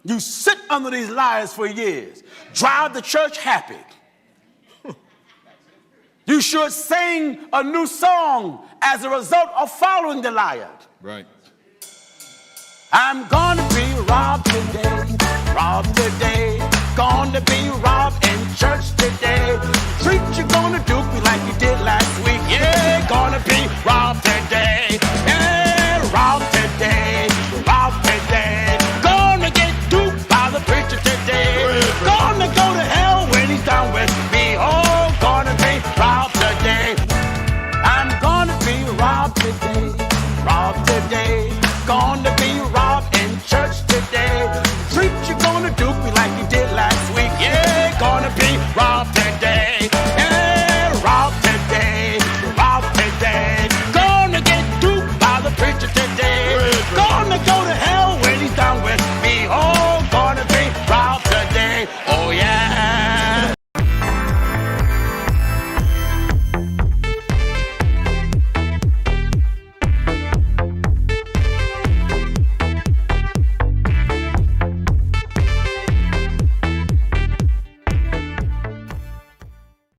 You sit under these liars for years. Drive the church happy. You should sing a new song as a result of following the liar. Right. I'm gonna be robbed today, robbed today. Gonna be robbed in church today. Preacher gonna do me like you did last week. Yeah, gonna be robbed today. Yeah, robbed today, robbed today. Gonna get duped by the preacher today. Gonna go to hell when he's done with me. Oh, gonna be robbed today. I'm gonna be robbed today, robbed today. Gonna